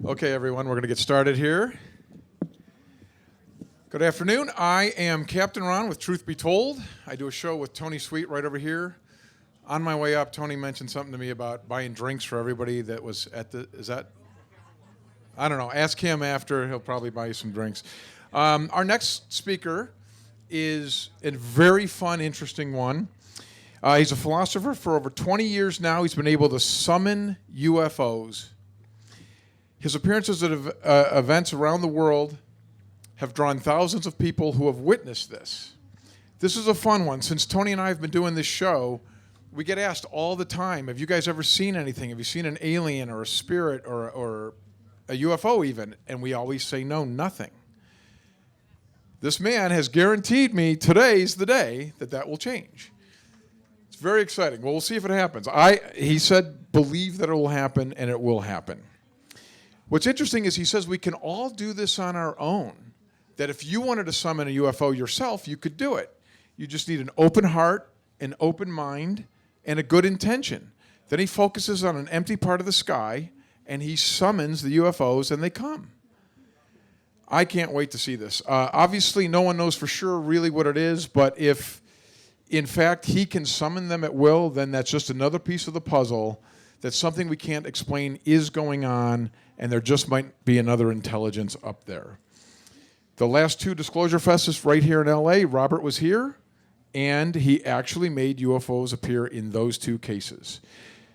Okay, everyone, we're going to get started here. Good afternoon. I am Captain Ron with Truth Be Told. I do a show with Tony Sweet right over here. On my way up, Tony mentioned something to me about buying drinks for everybody that was at the, is that? I don't know. Ask him after. He'll probably buy you some drinks. Our next speaker is a very fun, interesting one. He's a philosopher for over 20 years now. He's been able to summon UFOs. His appearances at events around the world have drawn thousands of people who have witnessed this. This is a fun one. Since Tony and I have been doing this show, we get asked all the time, have you guys ever seen anything? Have you seen an alien or a spirit or a UFO even? And we always say no, nothing. This man has guaranteed me today's the day that will change. It's very exciting. Well, we'll see if it happens. He said, believe that it will happen, and it will happen. What's interesting is he says we can all do this on our own, that if you wanted to summon a UFO yourself, you could do it. You just need an open heart, an open mind, and a good intention. Then he focuses on an empty part of the sky, and he summons the UFOs, and they come. I can't wait to see this. Obviously, no one knows for sure really what it is, but if, in fact, he can summon them at will, then that's just another piece of the puzzle that something we can't explain is going on, and there just might be another intelligence up there. The last two Disclosure Fests right here in LA, Robert was here, and he actually made UFOs appear in those two cases.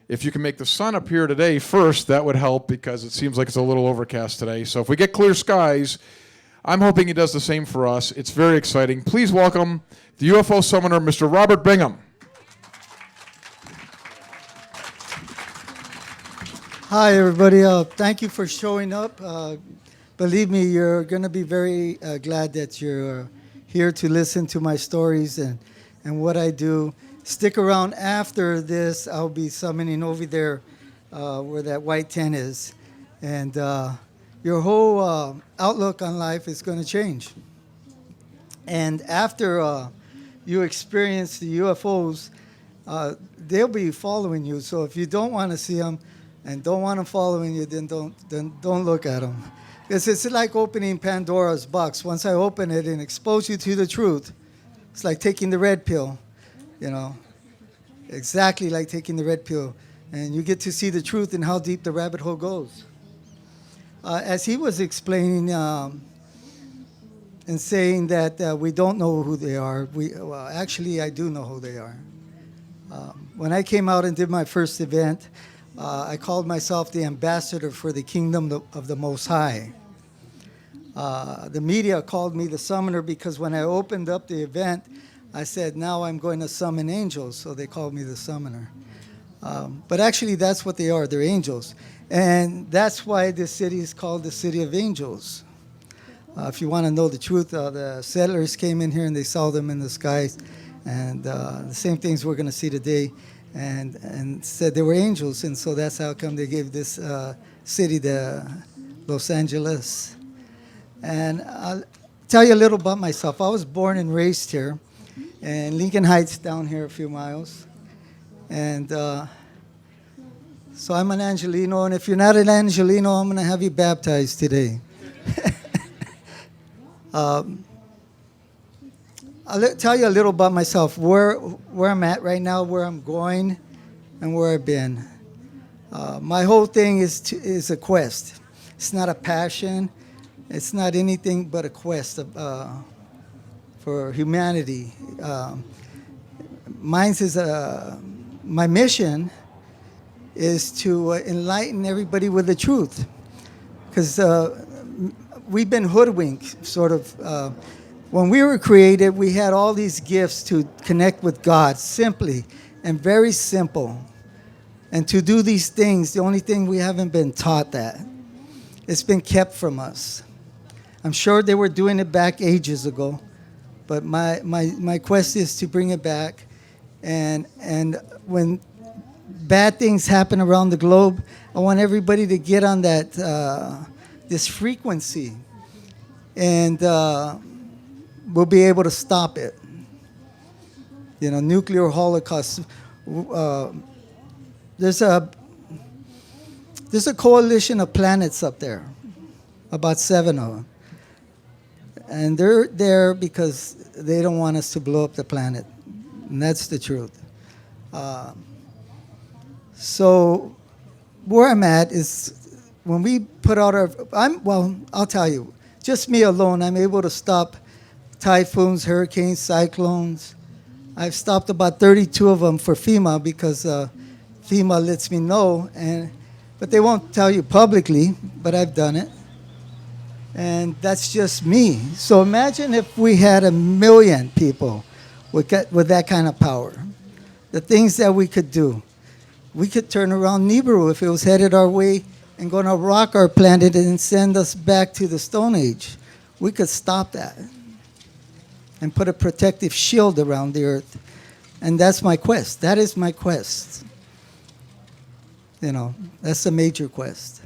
If you can make the sun appear today first, that would help because it seems like it's a little overcast today. So if we get clear skies, I'm hoping he does the same for us. It's very exciting. Please welcome the UFO summoner, Mr. Robert Bingham. Hi, everybody. Thank you for showing up. Believe me, you're going to be very glad that you're here to listen to my stories and what I do. Stick around after this. I'll be summoning over there where that white tent is. And your whole outlook on life is going to change. And after you experience the UFOs, they'll be following you. So if you don't want to see them, and don't want them following you, then don't look at them. Because it's like opening Pandora's box. Once I open it and expose you to the truth, it's like taking the red pill, exactly like taking the red pill. And you get to see the truth and how deep the rabbit hole goes. As he was explaining and saying that we don't know who they are, actually I do know who they are. When I came out and did my first event, I called myself the ambassador for the kingdom of the Most High. The media called me the summoner because when I opened up the event, I said, now I'm going to summon angels, so they called me the summoner. But actually, that's what they are. They're angels. And that's why this city is called the City of Angels. If you want to know the truth, the settlers came in here and they saw them in the skies. And the same things we're going to see today. And said they were angels, and so that's how come they gave this city the Los Angeles. And I'll tell you a little about myself. I was born and raised here in Lincoln Heights, down here a few miles. And so I'm an Angelino, and if you're not an Angelino, I'm going to have you baptized today. I'll tell you a little about myself, where I'm at right now, where I'm going, and where I've been. My whole thing is a quest. It's not a passion. It's not anything but a quest for humanity. My mission is to enlighten everybody with the truth, because we've been hoodwinked, sort of. When we were created, we had all these gifts to connect with God, simply and very simple. And to do these things, the only thing we haven't been taught that. It's been kept from us. I'm sure they were doing it back ages ago, but my quest is to bring it back. And when bad things happen around the globe, I want everybody to get on that this frequency. And we'll be able to stop it. Nuclear holocaust. There's There's a coalition of planets up there, about 7 of them. And they're there because they don't want us to blow up the planet. And that's the truth. So where I'm at is when we put out I'll tell you, just me alone, I'm able to stop typhoons, hurricanes, cyclones. I've stopped about 32 of them for FEMA because FEMA lets me know, but they won't tell you publicly, but I've done it. And that's just me. So imagine if we had 1 million people with that kind of power. The things that we could do. We could turn around Nibiru if it was headed our way and going to rock our planet and send us back to the Stone Age. We could stop that and put a protective shield around the Earth. And that's my quest. That is my quest. You know, that's a major quest.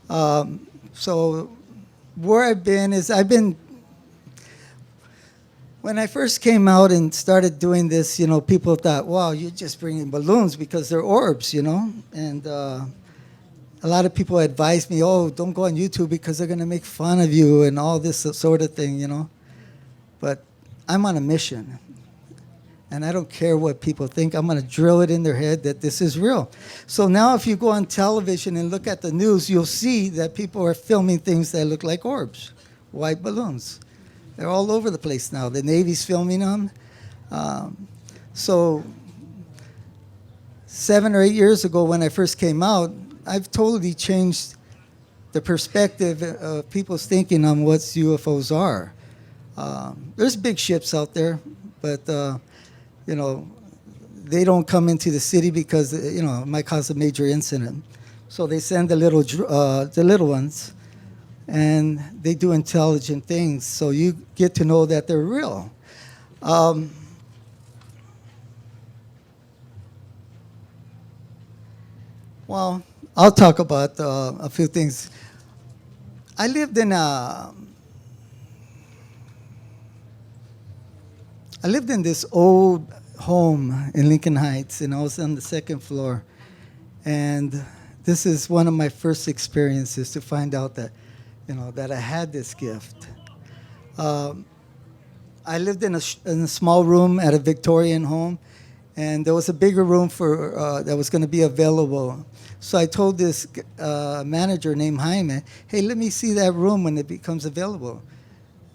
So where I've been is when I first came out and started doing this, you know, people thought, wow, you're just bringing balloons because they're orbs, you know? And a lot of people advised me, oh, don't go on YouTube because they're going to make fun of you and all this sort of thing, you know? But I'm on a mission. And I don't care what people think. I'm going to drill it in their head that this is real. So now if you go on television and look at the news, you'll see that people are filming things that look like orbs, white balloons. They're all over the place now. The Navy's filming them. So 7 or 8 years ago when I first came out, I've totally changed the perspective of people's thinking on what UFOs are. There's big ships out there, but you know, they don't come into the city because, you know, it might cause a major incident. So they send the little ones, and they do intelligent things. So you get to know that they're real. Well, I'll talk about a few things. I lived in this old home in Lincoln Heights, and I was on the second floor. And this is one of my first experiences to find out that, you know, that I had this gift. I lived in a small room at a Victorian home, and there was a bigger room for that was going to be available. So I told this manager named Jaime, hey, let me see that room when it becomes available.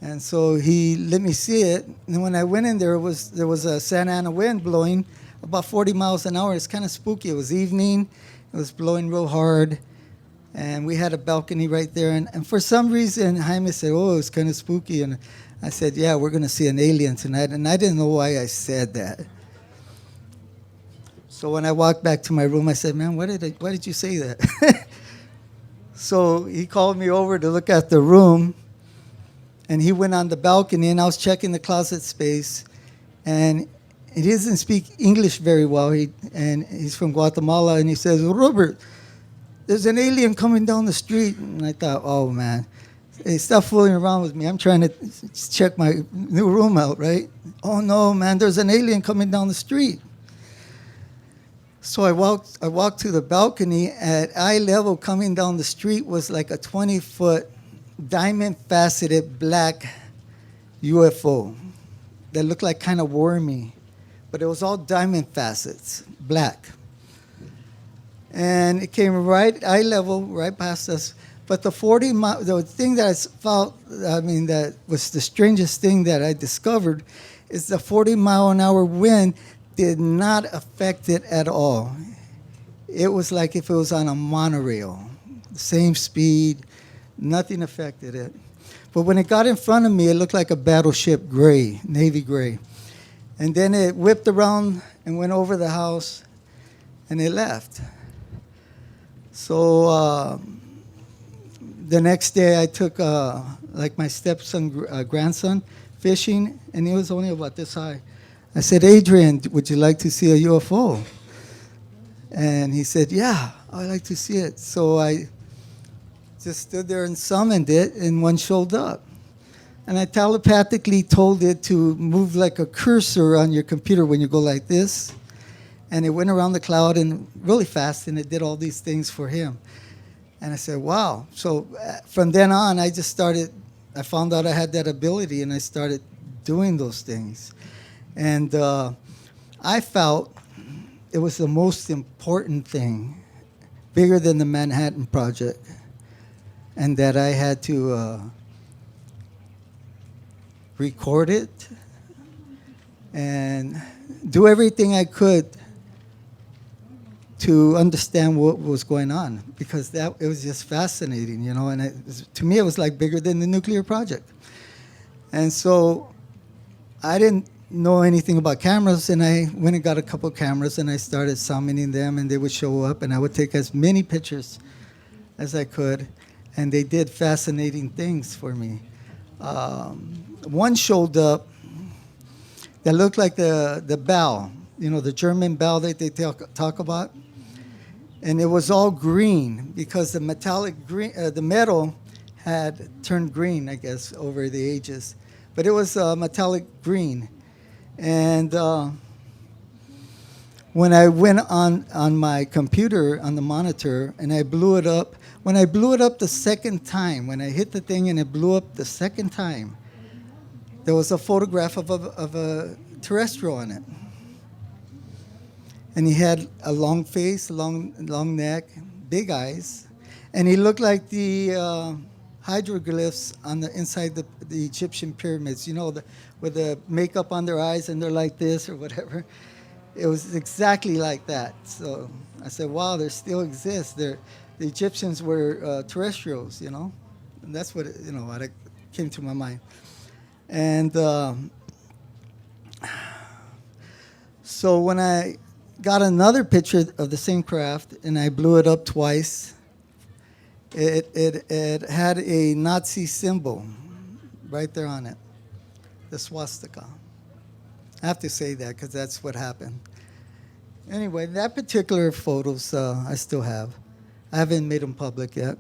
And so he let me see it. And when I went in there was a Santa Ana wind blowing about 40 miles an hour. It's kind of spooky. It was evening. It was blowing real hard. And we had a balcony right there. And for some reason, Jaime said, oh, it's kind of spooky. And I said, yeah, we're going to see an alien tonight. And I didn't know why I said that. So when I walked back to my room, I said, man, why did you say that? So he called me over to look at the room. And he went on the balcony, and I was checking the closet space. And he doesn't speak English very well. And he's from Guatemala. And he says, Robert, there's an alien coming down the street. And I thought, oh, man. Hey, stop fooling around with me. I'm trying to check my new room out, right? Oh, no, man, there's an alien coming down the street. So I walked to the balcony. At eye level coming down the street was like a 20-foot diamond-faceted black UFO that looked like kind of wormy. But it was all diamond facets, black. And it came right eye level, right past us. But the thing that I felt, that was the strangest thing that I discovered is the 40-mile-an-hour wind did not affect it at all. It was like if it was on a monorail, same speed, nothing affected it. But when it got in front of me, it looked like a battleship gray, navy gray. And then it whipped around and went over the house, and it left. So the next day I took my grandson fishing, and he was only about this high. I said, Adrian, would you like to see a UFO? And he said, yeah, I'd like to see it. So I just stood there and summoned it, and one showed up. And I telepathically told it to move like a cursor on your computer when you go like this. And it went around the cloud and really fast, and it did all these things for him. And I said, wow. So from then on, I found out I had that ability, and I started doing those things. And I felt it was the most important thing, bigger than the Manhattan Project, and that I had to record it and do everything I could to understand what was going on, because it was just fascinating, and to me it was like bigger than the nuclear project. And so I didn't know anything about cameras, and I went and got a couple cameras, and I started summoning them, and they would show up, and I would take as many pictures as I could, and they did fascinating things for me. One showed up that looked like the bell, the German bell that they talk about. And it was all green because the the metal had turned green, I guess, over the ages. But it was metallic green. And when I went on my computer, on the monitor, and I blew it up, when I blew it up the second time, when I hit the thing and it blew up the second time, there was a photograph of a terrestrial on it. And he had a long face, long neck, big eyes, and he looked like the hieroglyphs on the inside the Egyptian pyramids. With the makeup on their eyes and they're like this or whatever. It was exactly like that. So I said, "Wow, they still exist. The Egyptians were terrestrials, and that's what what came to my mind." And so when I got another picture of the same craft, and I blew it up twice. It had a Nazi symbol right there on it, the swastika. I have to say that because that's what happened. Anyway, that particular photos I still have. I haven't made them public yet.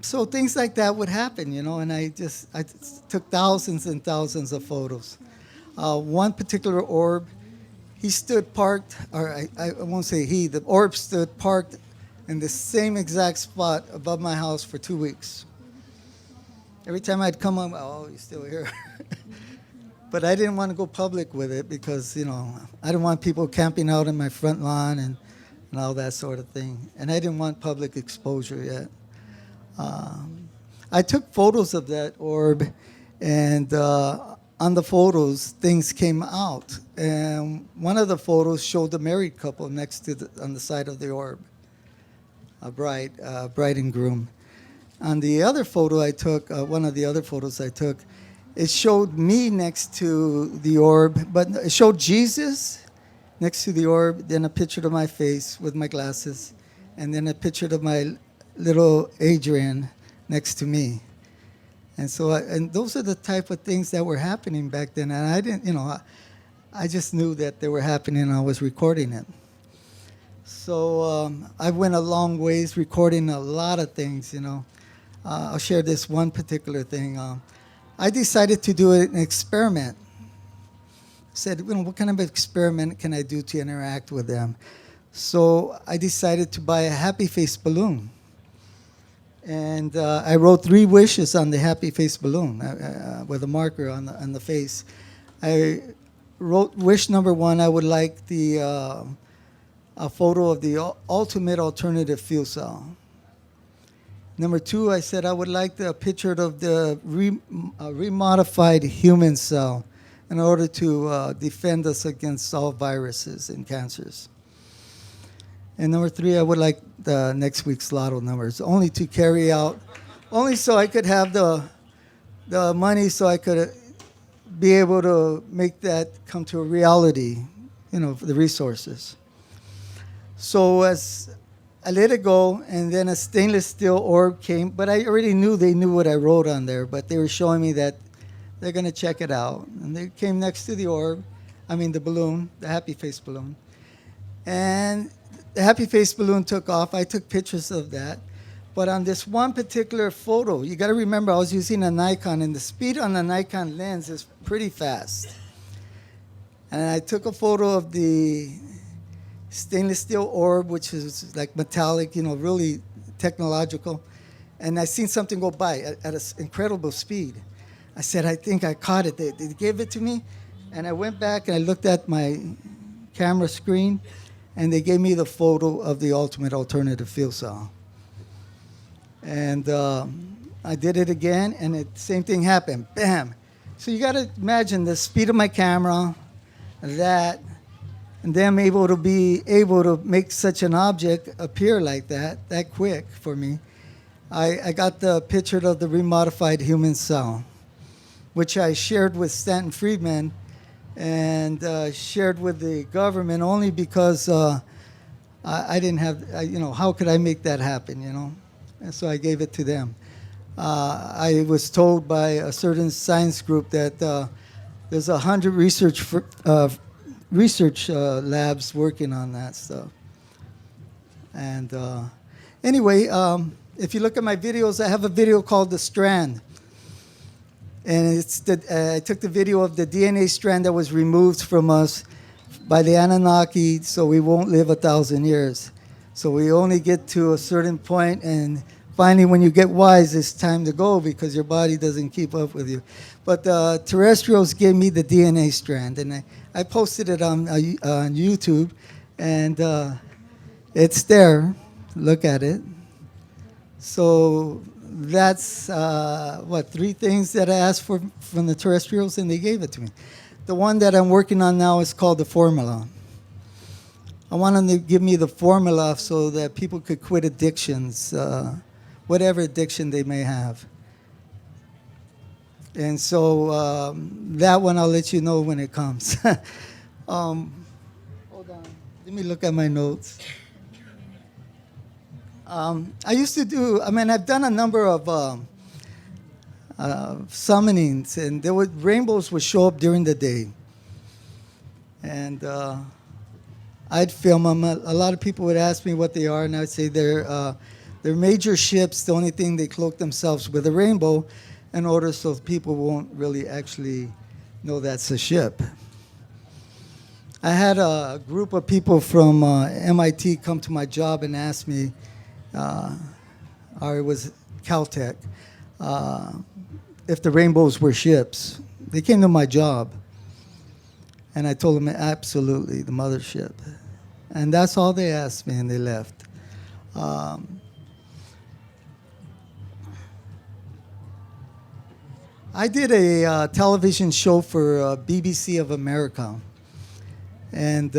So things like that would happen, and I took thousands and thousands of photos. One particular orb, he stood parked, or I won't say he, the orb stood parked in the same exact spot above my house for 2 weeks. Every time I'd come home, oh, he's still here. But I didn't want to go public with it because, I didn't want people camping out in my front lawn and all that sort of thing. And I didn't want public exposure yet. I took photos of that orb, and on the photos, things came out. And one of the photos showed the married couple next to on the side of the orb, a bride and groom. On the other photo I took, one of the other photos I took, it showed me next to the orb, but it showed Jesus next to the orb, then a picture of my face with my glasses, and then a picture of my little Adrian next to me. And so, and those are the type of things that were happening back then. And I didn't, I just knew that they were happening and I was recording it. So I went a long ways recording a lot of things, I'll share this one particular thing. I decided to do an experiment. Said, what kind of experiment can I do to interact with them? So I decided to buy a happy face balloon. And I wrote 3 wishes on the happy face balloon with a marker on the face. I wrote wish number 1, I would like a photo of the ultimate alternative fuel cell. Number 2, I said I would like a picture of the remodified human cell in order to defend us against all viruses and cancers. And number 3, I would like the next week's lotto numbers, only to carry out, only so I could have the money so I could be able to make that come to a reality, for the resources. So as I let it go, and then a stainless steel orb came, but I already knew they knew what I wrote on there, but they were showing me that they're going to check it out. And they came next to the orb, the balloon, the happy face balloon. And the happy face balloon took off. I took pictures of that. But on this one particular photo, you got to remember I was using a Nikon, and the speed on the Nikon lens is pretty fast. And I took a photo of the stainless steel orb, which is like metallic, really technological. And I seen something go by at an incredible speed. I said, I think I caught it. They gave it to me, and I went back and I looked at my camera screen, and they gave me the photo of the ultimate alternative field cell. And I did it again, and the same thing happened. Bam! So you got to imagine the speed of my camera, that, and them able to make such an object appear like that quick for me. I got the picture of the remodified human cell, which I shared with Stanton Friedman and shared with the government only because I didn't have, how could I make that happen, And so I gave it to them. I was told by a certain science group that there's 100 research labs working on that stuff. And anyway, if you look at my videos, I have a video called The Strand. And I took the video of the DNA strand that was removed from us by the Anunnaki, so we won't live 1,000 years. So we only get to a certain point, and finally when you get wise, it's time to go because your body doesn't keep up with you. But the terrestrials gave me the DNA strand, and I posted it on YouTube, and it's there. Look at it. So that's, 3 things that I asked for from the terrestrials, and they gave it to me. The one that I'm working on now is called the formula. I want them to give me the formula so that people could quit addictions, whatever addiction they may have. And so that one I'll let you know when it comes. Hold on. Let me look at my notes. I used to do, I've done a number of summonings, and rainbows would show up during the day. And I'd film them. A lot of people would ask me what they are, and I'd say they're major ships. The only thing, they cloak themselves with a rainbow in order so people won't really actually know that's a ship. I had a group of people from MIT come to my job and ask me, or it was Caltech, if the rainbows were ships. They came to my job, and I told them absolutely, the mothership. And that's all they asked me, and they left. I did a television show for BBC of America, and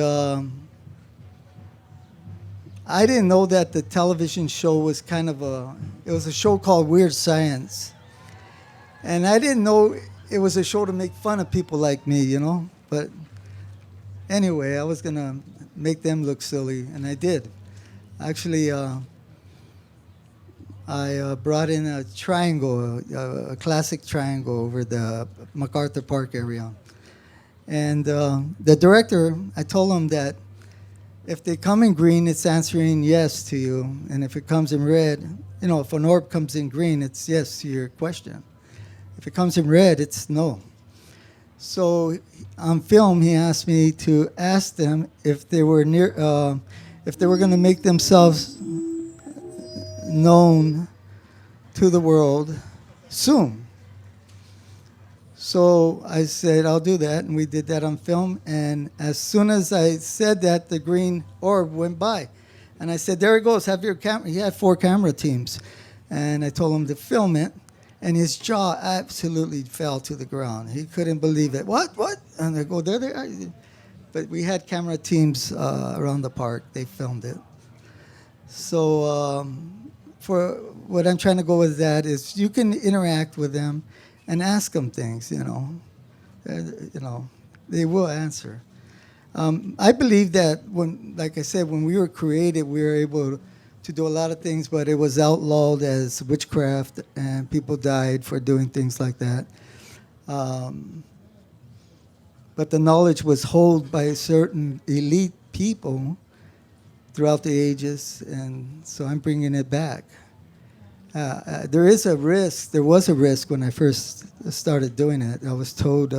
I didn't know that the television show was it was a show called Weird Science. And I didn't know it was a show to make fun of people like me, But anyway, I was going to make them look silly, and I did. Actually, I brought in a triangle, a classic triangle over the MacArthur Park area. And the director, I told him that if they come in green, it's answering yes to you. And if it comes in red, if an orb comes in green, it's yes to your question. If it comes in red, it's no. So on film, he asked me to ask them if they were if they were going to make themselves known to the world soon. So I said, I'll do that, and we did that on film. And as soon as I said that, the green orb went by. And I said, there it goes, have your camera. He had 4 camera teams. And I told him to film it, and his jaw absolutely fell to the ground. He couldn't believe it. What? And I go, there they are. But we had camera teams around the park. They filmed it. So for what I'm trying to go with that is you can interact with them and ask them things, they will answer. I believe that like I said, when we were created, we were able to do a lot of things, but it was outlawed as witchcraft, and people died for doing things like that. But the knowledge was held by certain elite people throughout the ages, and so I'm bringing it back. There was a risk when I first started doing it. I was told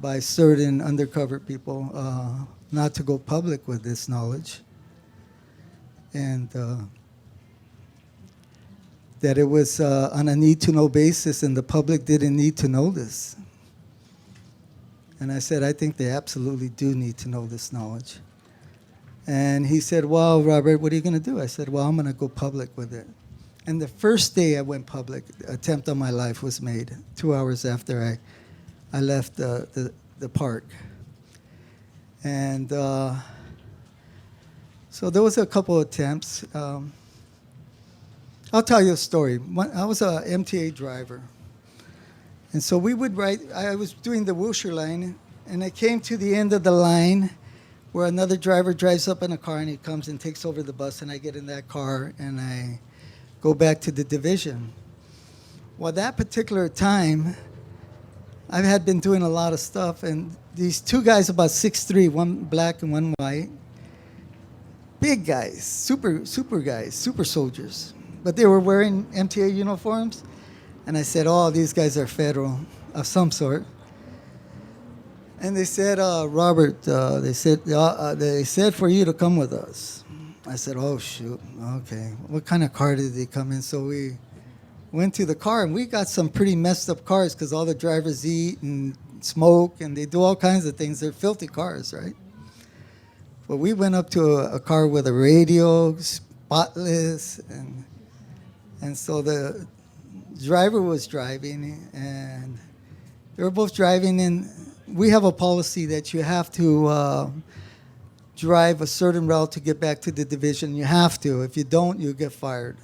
by certain undercover people, not to go public with this knowledge, and that it was on a need-to-know basis, and the public didn't need to know this. And I said, I think they absolutely do need to know this knowledge. And he said, well, Robert, what are you going to do? I said, well, I'm going to go public with it. And the first day I went public, attempt on my life was made, 2 hours after I left the park. And so there was a couple attempts. I'll tell you a story. I was a MTA driver. And so we would ride, I was doing the Wilshire line, and I came to the end of the line where another driver drives up in a car, and he comes and takes over the bus, and I get in that car, and I go back to the division. Well, that particular time, I had been doing a lot of stuff, and these two guys about 6'3", one black and one white, big guys, super guys, super soldiers. But they were wearing MTA uniforms, and I said, oh, these guys are federal of some sort. And they said, Robert, they said for you to come with us. I said, oh, shoot, okay. What kind of car did they come in? So we went to the car, and we got some pretty messed up cars because all the drivers eat and smoke, and they do all kinds of things. They're filthy cars, right? But we went up to a car with a radio, spotless, and so the driver was driving, and they were both driving, and we have a policy that you have to drive a certain route to get back to the division. You have to. If you don't, you get fired.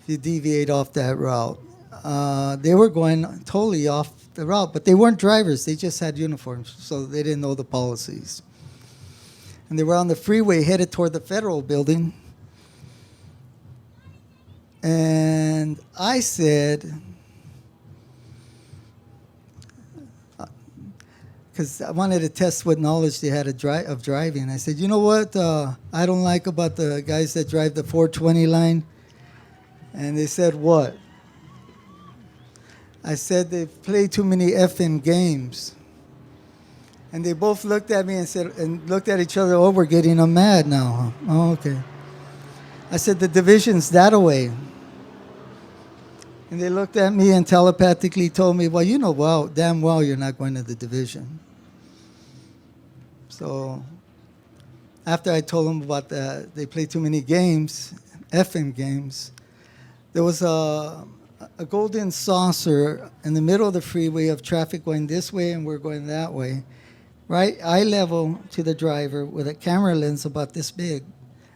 If you deviate off that route. They were going totally off the route, but they weren't drivers. They just had uniforms, so they didn't know the policies. And they were on the freeway headed toward the federal building. And I said, because I wanted to test what knowledge they had of driving. I said, you know what I don't like about the guys that drive the 420 line? And they said, what? I said, they play too many effing games. And they both looked at me and said, and looked at each other, oh, we're getting them mad now. Oh, okay. I said, the division's that away. And they looked at me and telepathically told me, well, you know damn well you're not going to the division. So after I told them about that, they play too many games, effing games, there was a golden saucer in the middle of the freeway of traffic going this way and we're going that way, right eye level to the driver with a camera lens about this big,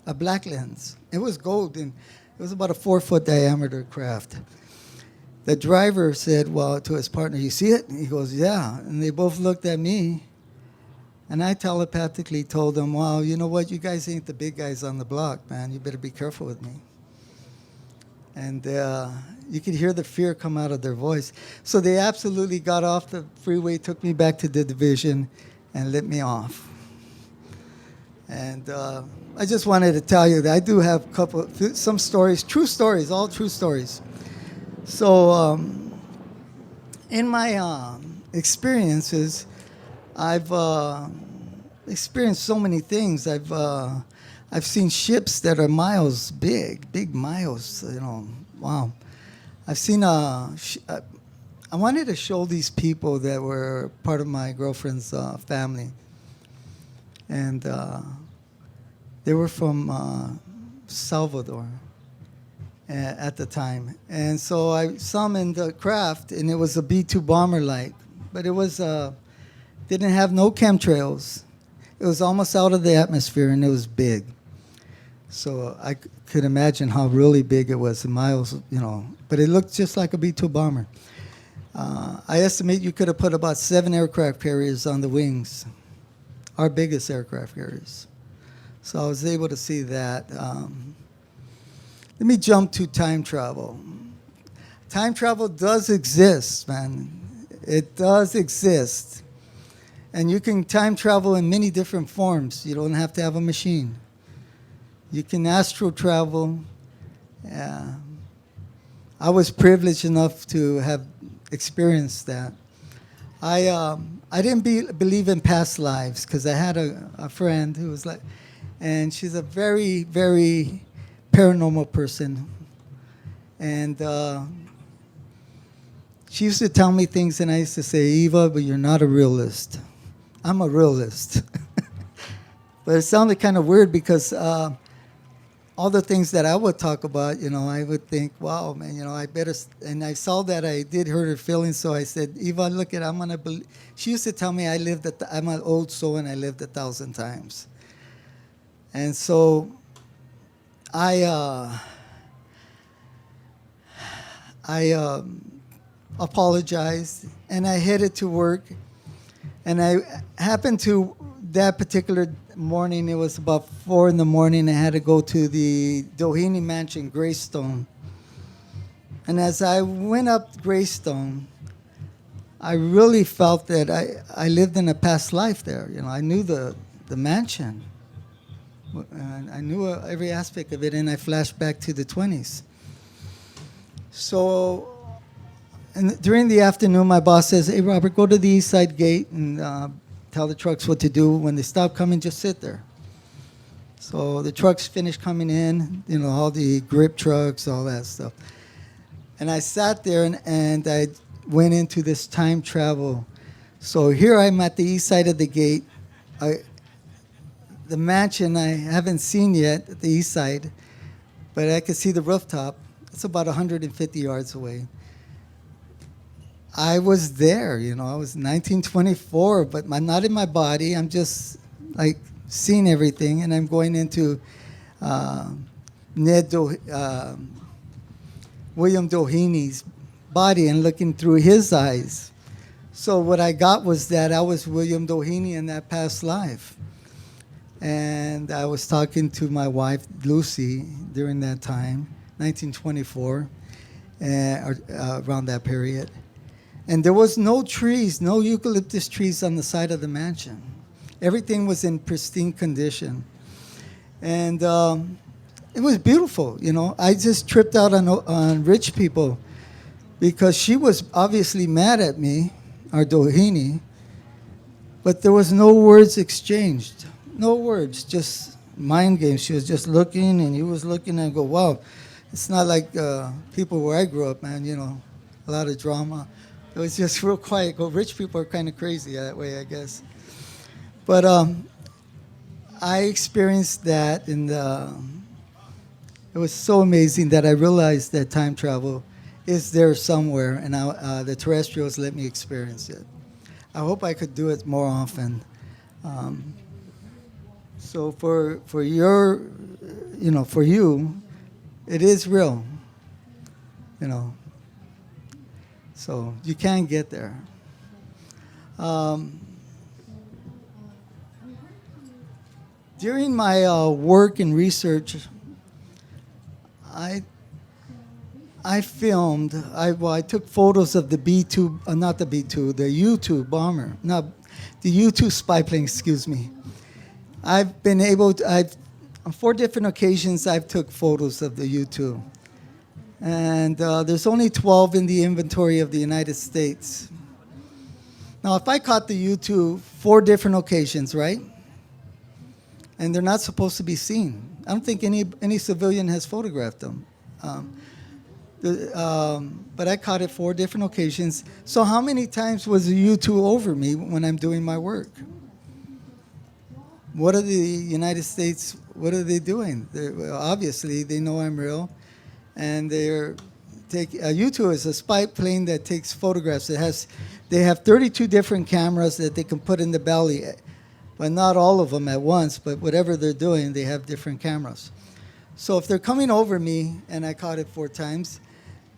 a black lens. It was golden. It was about a 4-foot diameter craft. The driver said, well, to his partner, you see it? He goes, yeah. And they both looked at me. And I telepathically told them, well, you know what? You guys ain't the big guys on the block, man. You better be careful with me. And you could hear the fear come out of their voice. So they absolutely got off the freeway, took me back to the division, and let me off. And I just wanted to tell you that I do have some stories, true stories, all true stories. So in my experiences, I've experienced so many things. I've seen ships that are miles big miles, wow. I've seen I wanted to show these people that were part of my girlfriend's family. And they were from Salvador at the time. And so I summoned the craft, and it was a B-2 bomber light. But it was didn't have no chemtrails. It was almost out of the atmosphere, and it was big. So I could imagine how really big it was, in miles, But it looked just like a B-2 bomber. I estimate you could have put about 7 aircraft carriers on the wings, our biggest aircraft carriers. So I was able to see that. Let me jump to time travel. Time travel does exist, man. It does exist. And you can time travel in many different forms. You don't have to have a machine. You can astral travel. I was privileged enough to have experienced that. I didn't believe in past lives because I had a friend who was like, and she's a very, very paranormal person. And she used to tell me things, and I used to say, Eva, but you're not a realist. I'm a realist. But it sounded kind of weird because all the things that I would talk about, I would think, wow, man, I better. And I saw that I did hurt her feelings, so I said, Eva, look at, I'm gonna believe. She used to tell me I'm an old soul and I lived 1,000 times. And so I apologized and I headed to work. And I happened to, that particular morning, it was about 4 in the morning, I had to go to the Doheny Mansion, Greystone. And as I went up Greystone, I really felt that I lived in a past life there. I knew the mansion. And I knew every aspect of it, and I flashed back to the 20s. So during the afternoon, my boss says, hey, Robert, go to the east side gate and tell the trucks what to do. When they stop coming, just sit there. So the trucks finished coming in, all the grip trucks, all that stuff. And I sat there and I went into this time travel. So here I'm at the east side of the gate. The mansion I haven't seen yet at the east side, but I could see the rooftop. It's about 150 yards away. I was there, I was 1924, but not in my body. I'm just like seeing everything, and I'm going into William Doheny's body and looking through his eyes. So what I got was that I was William Doheny in that past life. And I was talking to my wife, Lucy, during that time, 1924, around that period. And there was no trees, no eucalyptus trees on the side of the mansion. Everything was in pristine condition. And it was beautiful, I just tripped out on rich people because she was obviously mad at me, our Doheny, but there was no words exchanged. No words, just mind games. She was just looking, and he was looking, and I go, wow, it's not like people where I grew up, man, a lot of drama. It was just real quiet. Go, rich people are kind of crazy that way, I guess. But I experienced that, and it was so amazing that I realized that time travel is there somewhere, and the terrestrials let me experience it. I hope I could do it more often. So for your, for you, it is real, So you can get there. During my work and research, I filmed. I took photos of the B-2, not the B-2, the U-2 bomber, not the U-2 spy plane. Excuse me. I've been able to, on 4 different occasions, I've took photos of the U-2. And there's only 12 in the inventory of the United States. Now, if I caught the U-2 4 different occasions, right? And they're not supposed to be seen. I don't think any civilian has photographed them. But I caught it 4 different occasions. So how many times was the U-2 over me when I'm doing my work? What are the United States, what are they doing? Obviously, they know I'm real. And a U-2 is a spy plane that takes photographs. They have 32 different cameras that they can put in the belly, but not all of them at once, but whatever they're doing, they have different cameras. So if they're coming over me, and I caught it 4 times,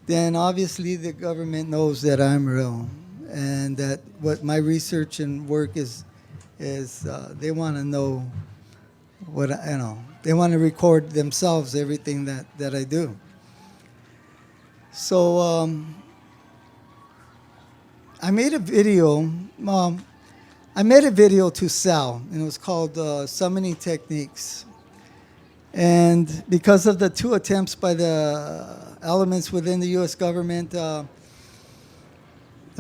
then obviously the government knows that I'm real, and that what my research and work is they want to know what they want to record themselves everything that I do. So I made a video. I made a video to Sal, and it was called Summoning Techniques. And because of the 2 attempts by the elements within the U.S. government, the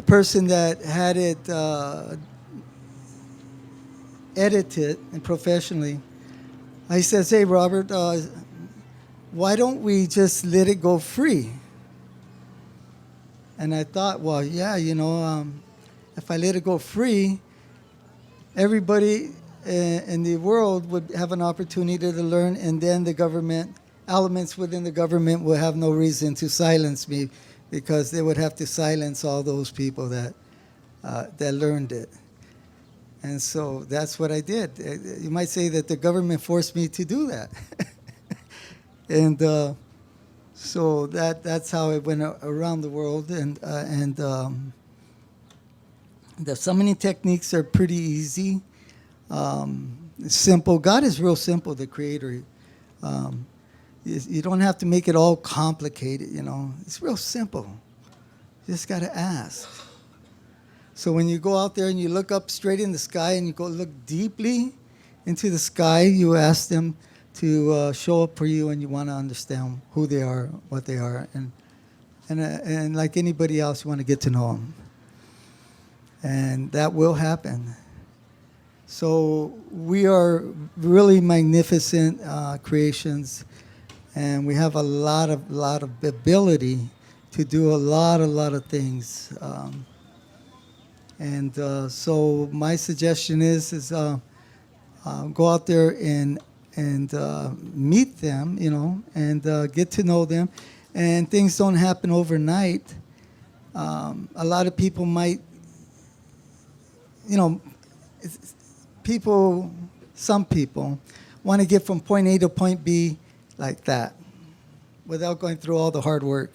the person that had it edited and professionally, he says, "Hey, Robert, why don't we just let it go free?" And I thought, well, yeah, if I let it go free, everybody in the world would have an opportunity to learn, and then the government, elements within the government will have no reason to silence me, because they would have to silence all those people that learned it. And so that's what I did. You might say that the government forced me to do that. And so that's how it went around the world. And the summoning techniques are pretty easy. Simple. God is real simple, the Creator. You don't have to make it all complicated, It's real simple. You just got to ask. So when you go out there and you look up straight in the sky and you go look deeply into the sky, you ask them to show up for you, and you want to understand who they are, what they are, and like anybody else, you want to get to know them. And that will happen. So we are really magnificent creations, and we have a lot of ability to do a lot of things. So my suggestion is go out there and meet them, and get to know them. And things don't happen overnight. A lot of people might, some people want to get from point A to point B like that, without going through all the hard work.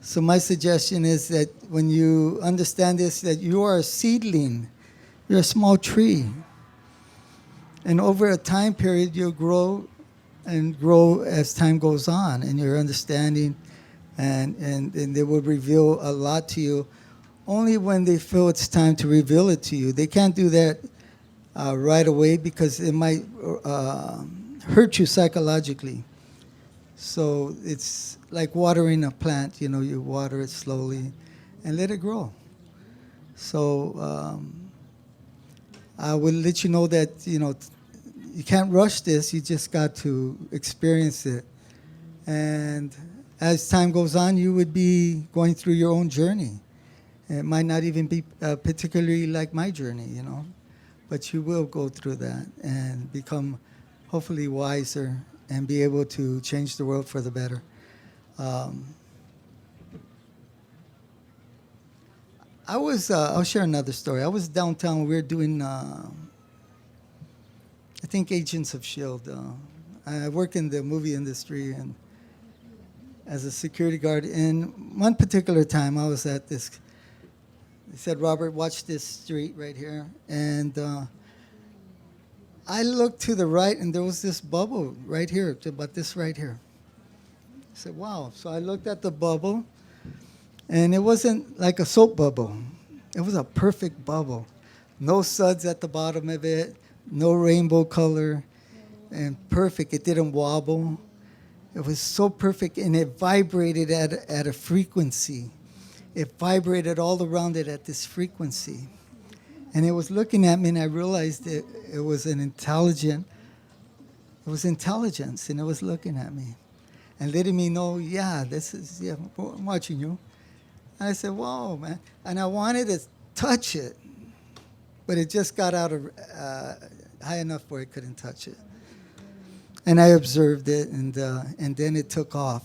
So my suggestion is that when you understand this, that you are a seedling, you're a small tree. And over a time period, you'll grow and grow as time goes on, and your understanding, and they will reveal a lot to you only when they feel it's time to reveal it to you. They can't do that right away, because it might hurt you psychologically. So it's like watering a plant, you water it slowly and let it grow. So I will let you know that, you can't rush this, you just got to experience it. And as time goes on, you would be going through your own journey. It might not even be particularly like my journey, but you will go through that and become hopefully wiser and be able to change the world for the better. I'll share another story. I was downtown. We were doing, I think, Agents of S.H.I.E.L.D. I work in the movie industry and as a security guard. And one particular time I was at this, they said, "Robert, watch this street right here." And I looked to the right, and there was this bubble right here, about this right here. I said, wow. So I looked at the bubble, and it wasn't like a soap bubble. It was a perfect bubble. No suds at the bottom of it, no rainbow color, and perfect. It didn't wobble. It was so perfect, and it vibrated at a frequency. It vibrated all around it at this frequency. And it was looking at me, and I realized it was intelligence, and it was looking at me and letting me know, I'm watching you. And I said, whoa, man. And I wanted to touch it, but it just got out of high enough where I couldn't touch it. And I observed it, and then it took off.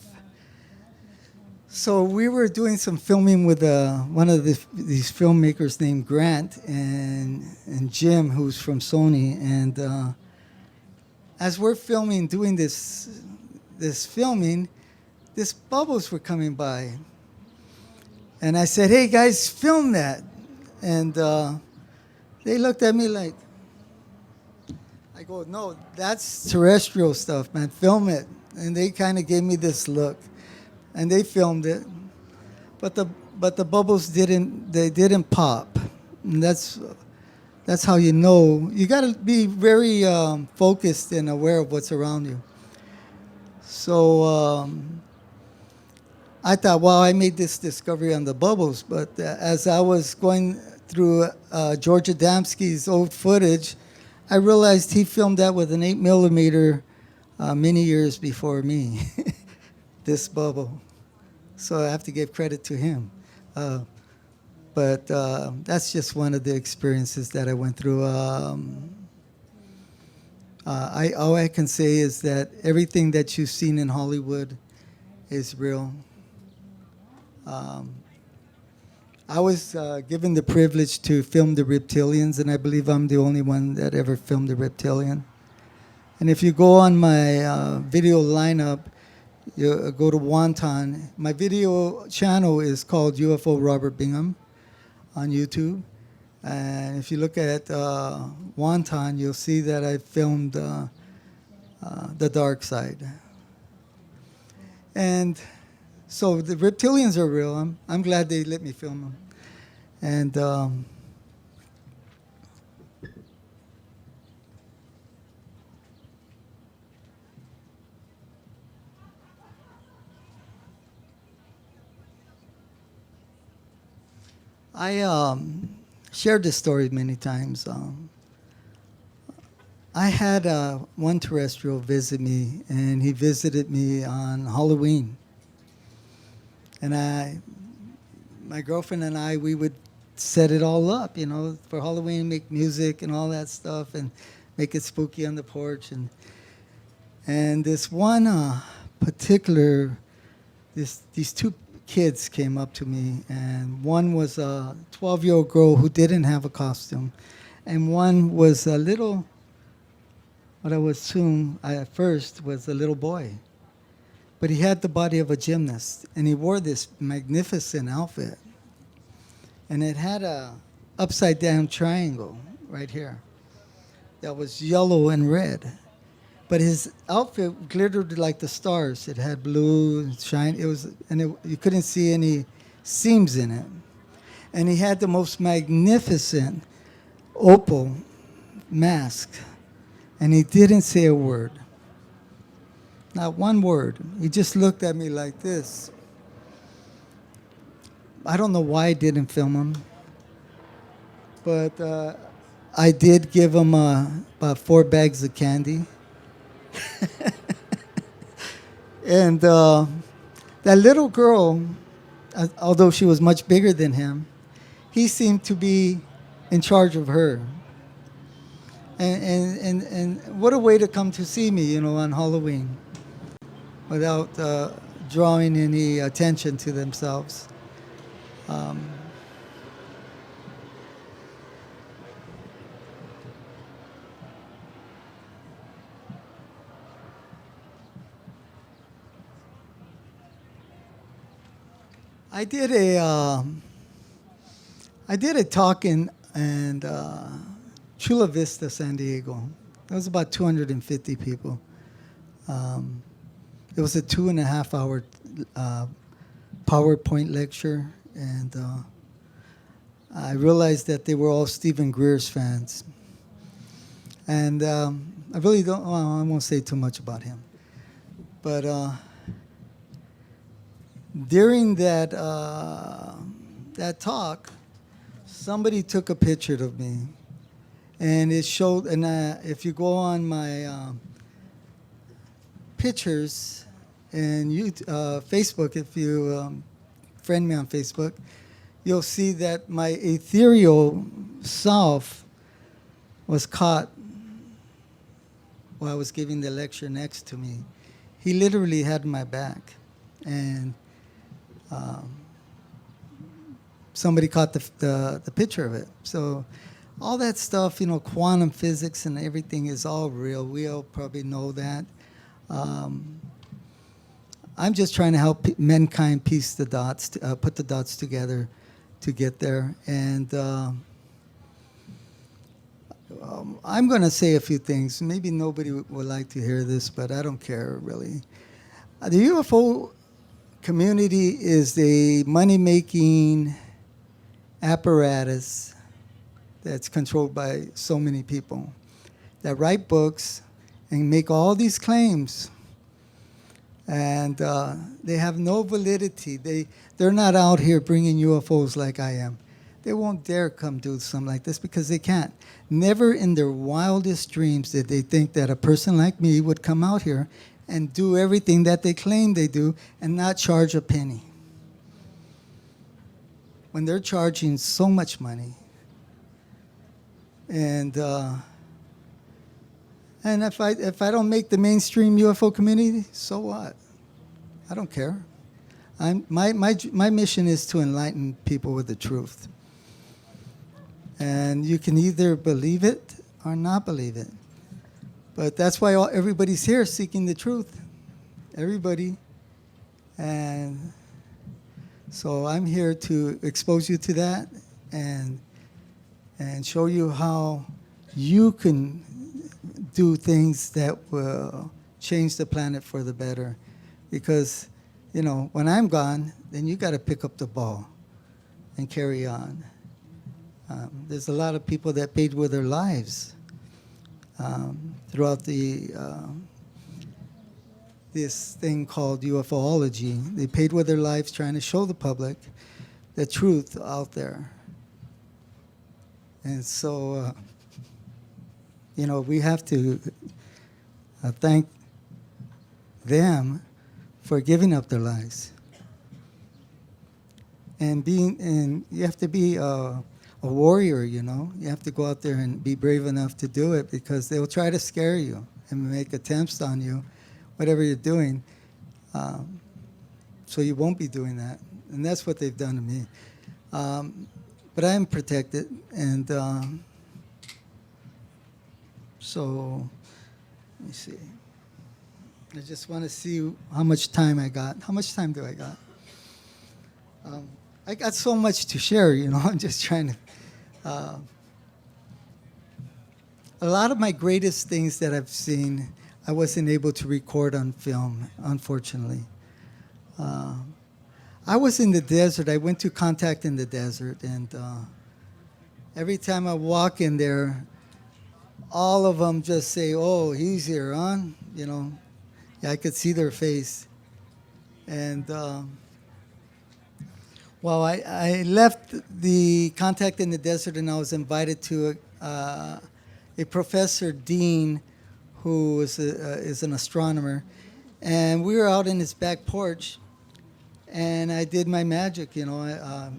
So we were doing some filming with one of these filmmakers named Grant and Jim, who's from Sony. And as we're doing this filming, these bubbles were coming by. And I said, "Hey, guys, film that." And they looked at me like, I go, "No, that's terrestrial stuff, man. Film it." And they kind of gave me this look. And they filmed it, but the bubbles didn't pop. And that's how you know. You got to be very focused and aware of what's around you. So I thought, well, I made this discovery on the bubbles, but as I was going through George Adamski's old footage, I realized he filmed that with an 8 millimeter many years before me, this bubble. So I have to give credit to him. But that's just one of the experiences that I went through. All I can say is that everything that you've seen in Hollywood is real. I was given the privilege to film the reptilians, and I believe I'm the only one that ever filmed a reptilian. And if you go on my video lineup, you go to Wonton. My video channel is called UFO Robert Bingham on YouTube. And if you look at Wonton, you'll see that I filmed the dark side. And so the reptilians are real. I'm glad they let me film them. And I shared this story many times. I had one terrestrial visit me, and he visited me on Halloween. And my girlfriend and I, we would set it all up, for Halloween, make music and all that stuff, and make it spooky on the porch. And this one particular, these two kids came up to me, and one was a 12-year-old girl who didn't have a costume, and one was a little, what I would assume at first was a little boy. But he had the body of a gymnast, and he wore this magnificent outfit. And it had a upside-down triangle right here that was yellow and red. But his outfit glittered like the stars. It had blue, shine. You couldn't see any seams in it. And he had the most magnificent opal mask. And he didn't say a word. Not one word. He just looked at me like this. I don't know why I didn't film him, but I did give him about 4 bags of candy. And that little girl, although she was much bigger than him, he seemed to be in charge of her. And what a way to come to see me, on Halloween, without drawing any attention to themselves. I did a talk in Chula Vista, San Diego. There was about 250 people. It was a 2.5-hour PowerPoint lecture, and I realized that they were all Stephen Greer's fans. And I really don't, I won't say too much about him. But during that talk, somebody took a picture of me, and it showed. And if you go on my pictures and Facebook, if you friend me on Facebook, you'll see that my ethereal self was caught while I was giving the lecture next to me. He literally had my back, and somebody caught the picture of it. So all that stuff, quantum physics and everything is all real. We all probably know that. I'm just trying to help mankind piece the dots, put the dots together to get there. And I'm going to say a few things. Maybe nobody would like to hear this, but I don't care, really. The UFO community is a money-making apparatus that's controlled by so many people that write books and make all these claims And they have no validity. They're not out here bringing UFOs like I am. They won't dare come do something like this because they can't. Never in their wildest dreams did they think that a person like me would come out here and do everything that they claim they do and not charge a penny. When they're charging so much money. And if I don't make the mainstream UFO community, so what? I don't care. My mission is to enlighten people with the truth. And you can either believe it or not believe it. But that's why everybody's here seeking the truth. Everybody. And so I'm here to expose you to that and show you how you can do things that will change the planet for the better. Because, you know, when I'm gone, then you got to pick up the ball and carry on. There's a lot of people that paid with their lives throughout this thing called UFOlogy. They paid with their lives trying to show the public the truth out there. And so, you know, we have to thank them for giving up their lives. And you have to be a warrior, you know. You have to go out there and be brave enough to do it because they'll try to scare you and make attempts on you, whatever you're doing. So you won't be doing that. And that's what they've done to me. But I am protected. And so, let me see. I just want to see how much time I got. How much time do I got? I got so much to share, you know. I'm just trying to. A lot of my greatest things that I've seen, I wasn't able to record on film, unfortunately. I was in the desert. I went to Contact in the desert, and every time I walk in there, all of them just say, "Oh, he's here, huh?" You know. Yeah, I could see their face. And well, I left the Contact in the desert, and I was invited to a Professor Dean, who is an astronomer. And we were out in his back porch, and I did my magic, you know.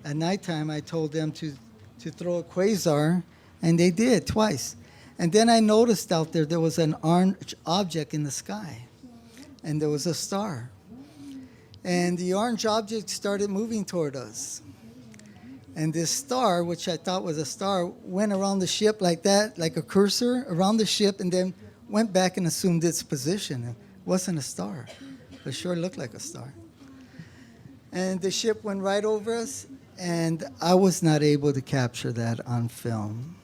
At nighttime, I told them to throw a quasar, and they did twice. And then I noticed out there was an orange object in the sky, and there was a star. And the orange object started moving toward us. And this star, which I thought was a star, went around the ship like that, like a cursor around the ship, and then went back and assumed its position. It wasn't a star, but it sure looked like a star. And the ship went right over us, and I was not able to capture that on film.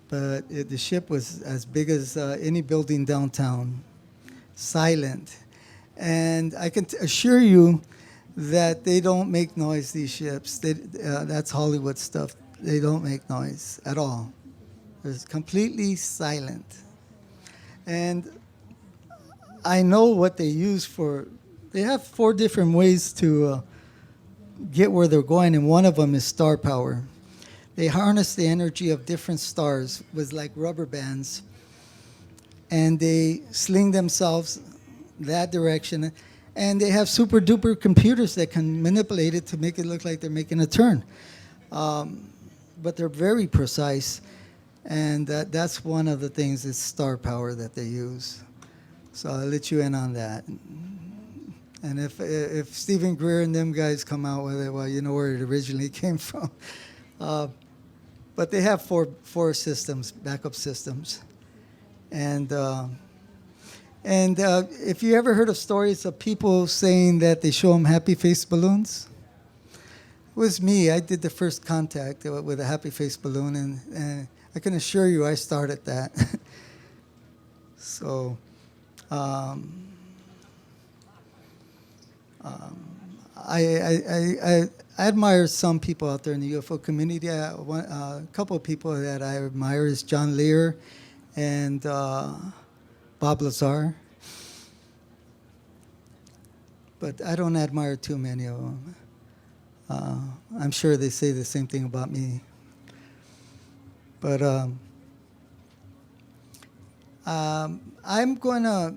But the ship was as big as any building downtown, silent. And I can assure you that they don't make noise, these ships. That's Hollywood stuff. They don't make noise at all. It's completely silent. And I know what they use for. They have 4 different ways to get where they're going, and one of them is star power. They harness the energy of different stars with like rubber bands, and they sling themselves that direction, and they have super duper computers that can manipulate it to make it look like they're making a turn. But they're very precise, and that's one of the things is star power that they use. So I'll let you in on that. And if Stephen Greer and them guys come out with it, well, you know where it originally came from. But they have four systems, backup systems, and if you ever heard of stories of people saying that they show them happy face balloons, it was me. I did the first contact with a happy face balloon, and I can assure you I started that. So I admire some people out there in the UFO community. A couple of people that I admire is John Lear and Bob Lazar. but I don't admire too many of them. I'm sure they say the same thing about me. But I'm going to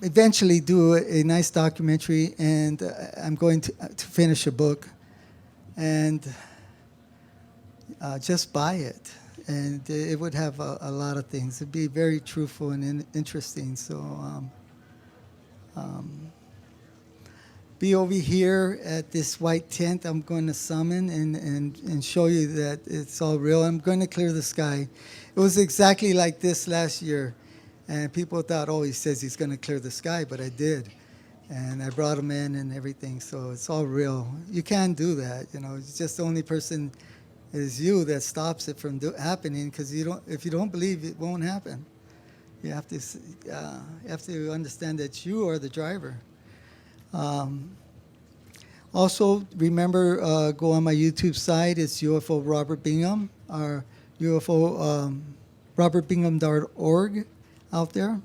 eventually do a nice documentary, and I'm going to finish a book, and just buy it. And it would have a lot of things. It'd be very truthful and interesting. So be over here at this white tent I'm going to summon and show you that it's all real. I'm going to clear the sky. It was exactly like this last year. And people thought, oh, he says he's going to clear the sky, but I did. And I brought him in and everything, so it's all real. You can't do that, It's just the only person is you that stops it from happening, because if you don't believe, it won't happen. You have to understand that you are the driver. Also, remember, go on my YouTube site. It's UFO Robert Bingham, or UFO robertbingham.org out there.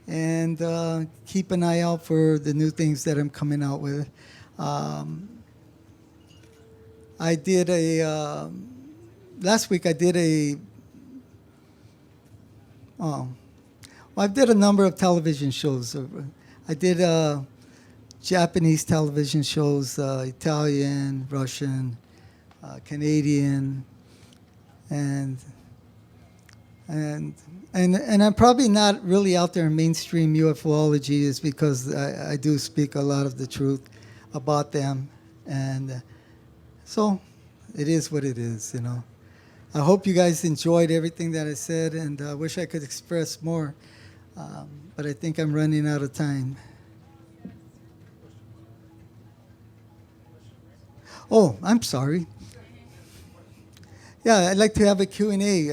And keep an eye out for the new things that I'm coming out with. I did last week I did I did a number of television shows. I did Japanese television shows, Italian, Russian, Canadian, and I'm probably not really out there in mainstream ufology, is because I do speak a lot of the truth about them, and so it is what it is, I hope you guys enjoyed everything that I said, and I wish I could express more, but I think I'm running out of time. Oh, I'm sorry. Yeah, I'd like to have a Q&A.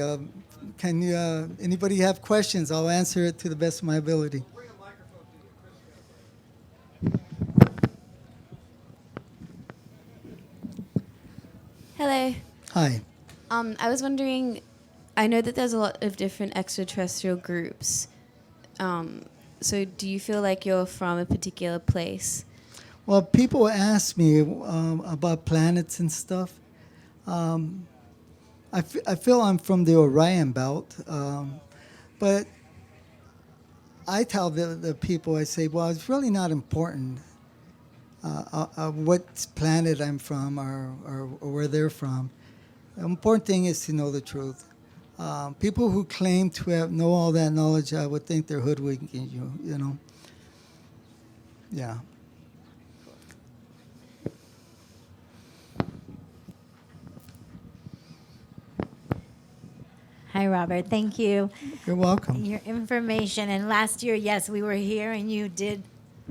Can you, anybody have questions? I'll answer it to the best of my ability. Bring a microphone to you. Hello. Hi. I was wondering, I know that there's a lot of different extraterrestrial groups. So do you feel like you're from a particular place? Well, people ask me about planets and stuff. I feel I'm from the Orion Belt, but I tell the people, I say, well, it's really not important what planet I'm from or where they're from. The important thing is to know the truth. People who claim to know all that knowledge, I would think they're hoodwinking you, Yeah. Hi, Robert. Thank you. You're welcome. Your information. And last year, yes, we were here, and you did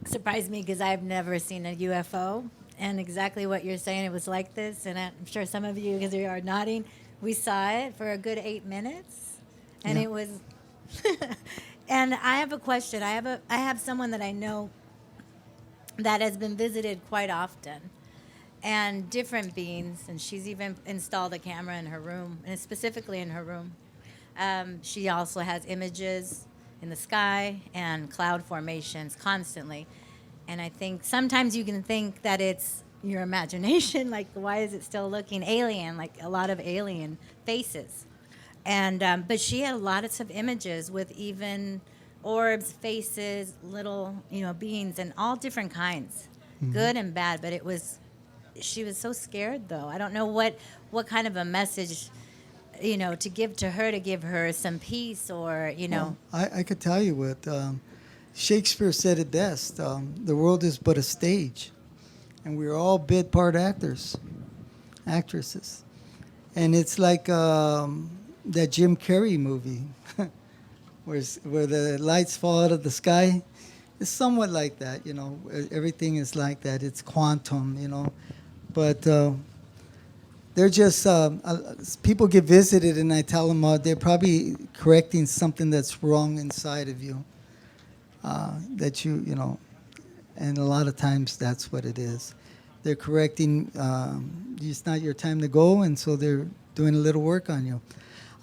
surprise me because I've never seen a UFO. And exactly what you're saying, it was like this. And I'm sure some of you, because you are nodding, we saw it for a good 8 minutes. And It was... And I have a question. I have someone that I know that has been visited quite often, and different beings. And she's even installed a camera in her room, and specifically in her room. She also has images in the sky and cloud formations constantly. And I think sometimes you can think that it's your imagination, like why is it still looking alien, like a lot of alien faces. And but she had lots of images with even orbs, faces, little beings, and all different kinds, good and bad. But she was so scared though. I don't know what kind of a message to give her some peace, or Well, I could tell you what Shakespeare said it best. The world is but a stage, and we're all bit part actresses. And it's like that Jim Carrey movie where the lights fall out of the sky. It's somewhat like that, Everything is like that. It's quantum, But they're just, people get visited, and I tell them they're probably correcting something that's wrong inside of you. That and a lot of times that's what it is. They're correcting, it's not your time to go, and so they're doing a little work on you.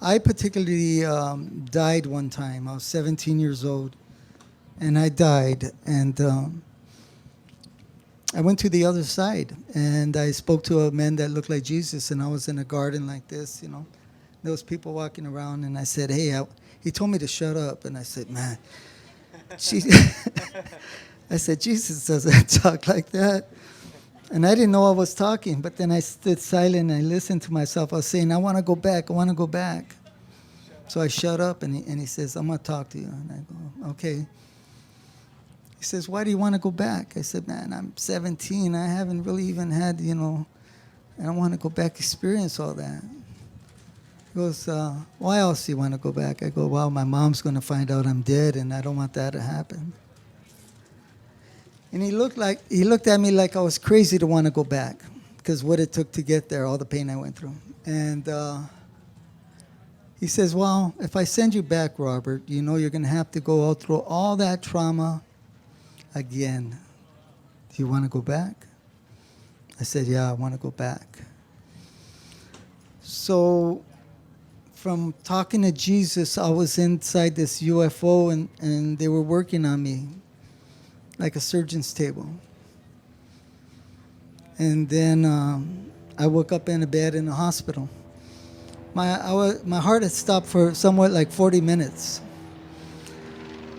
I particularly died one time. I was 17 years old, and I died. And I went to the other side, and I spoke to a man that looked like Jesus, and I was in a garden like this, you know. There was people walking around, and I said, hey, he told me to shut up, and I said, man, I said, Jesus doesn't talk like that. And I didn't know I was talking, but then I stood silent, and I listened to myself. I was saying, I want to go back, I want to go back. So I shut up, and he says, I'm going to talk to you. And I go, okay. He says, why do you want to go back? I said, man, I'm 17. I haven't really even had, I don't want to go back experience all that. He goes, why else do you want to go back? I go, well, my mom's going to find out I'm dead, and I don't want that to happen. And he looked at me like I was crazy to want to go back, because what it took to get there, all the pain I went through. And he says, well, if I send you back, Robert, you're going to have to go out through all that trauma again. Do you want to go back? I said, yeah, I want to go back. So from talking to Jesus, I was inside this UFO, and they were working on me like a surgeon's table. And then I woke up in a bed in the hospital. My heart had stopped for somewhat like 40 minutes.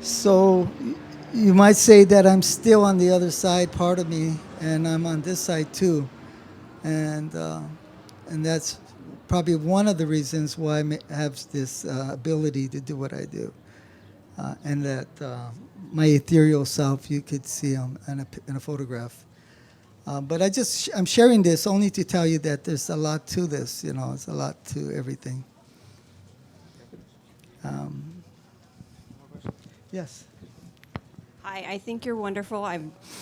So you might say that I'm still on the other side, part of me, and I'm on this side too. And that's probably one of the reasons why I have this ability to do what I do. And that my ethereal self, you could see in a photograph. But I'm sharing this only to tell you that there's a lot to this, it's a lot to everything. Yes. Hi, I think you're wonderful.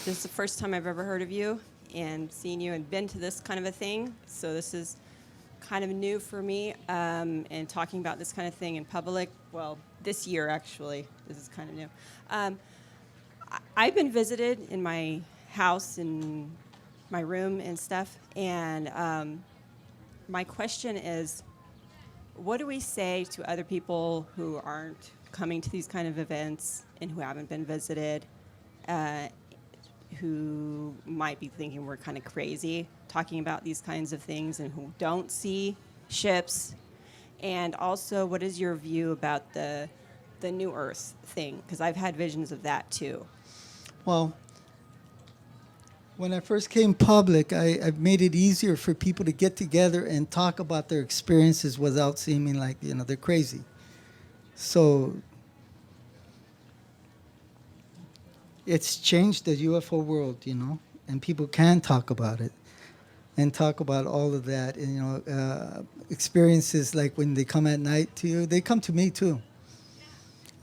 This is the first time I've ever heard of you and seen you and been to this kind of a thing. So this is kind of new for me, and talking about this kind of thing in public. Well, this year, actually. This is kind of new. I've been visited in my house and my room and stuff, and my question is, what do we say to other people who aren't coming to these kind of events and who haven't been visited, who might be thinking we're kind of crazy talking about these kinds of things, and who don't see ships? And also, what is your view about the New Earth thing? Because I've had visions of that too. Well, when I first came public, I've made it easier for people to get together and talk about their experiences without seeming like, they're crazy. So it's changed the UFO world, and people can talk about it and talk about all of that. And, experiences like when they come at night to you, they come to me too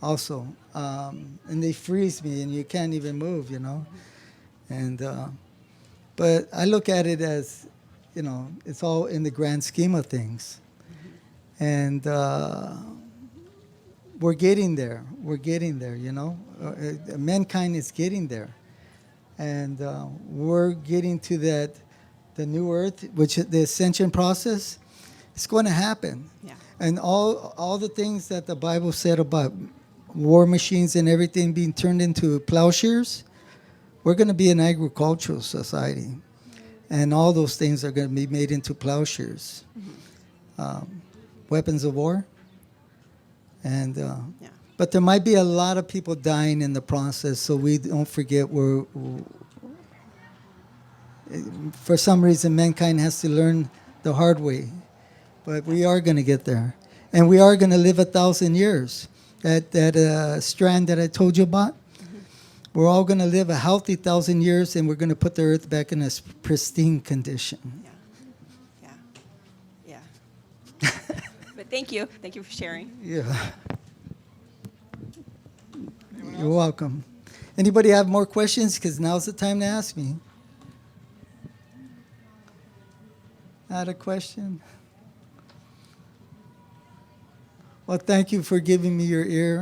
also. And they freeze me, and you can't even move, And but I look at it as, it's all in the grand scheme of things. And we're getting there. We're getting there, mankind is getting there. And we're getting to the new earth, which is the ascension process. It's going to happen. Yeah. And all the things that the Bible said about war machines and everything being turned into plowshares, we're going to be an agricultural society. And all those things are going to be made into plowshares. Mm-hmm. Weapons of war. And but there might be a lot of people dying in the process, so we don't forget for some reason mankind has to learn the hard way. But we are going to get there. And we are going to live 1,000 years. That strand that I told you about, we're all going to live a healthy 1,000 years, and we're going to put the earth back in a pristine condition. Yeah. But thank you. Thank you for sharing. Yeah. You're welcome. Anybody have more questions? Because now's the time to ask me. Had a question? Well, thank you for giving me your ear,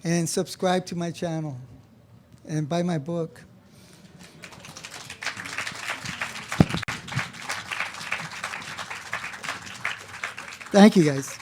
and subscribe to my channel and buy my book. Thank you, guys.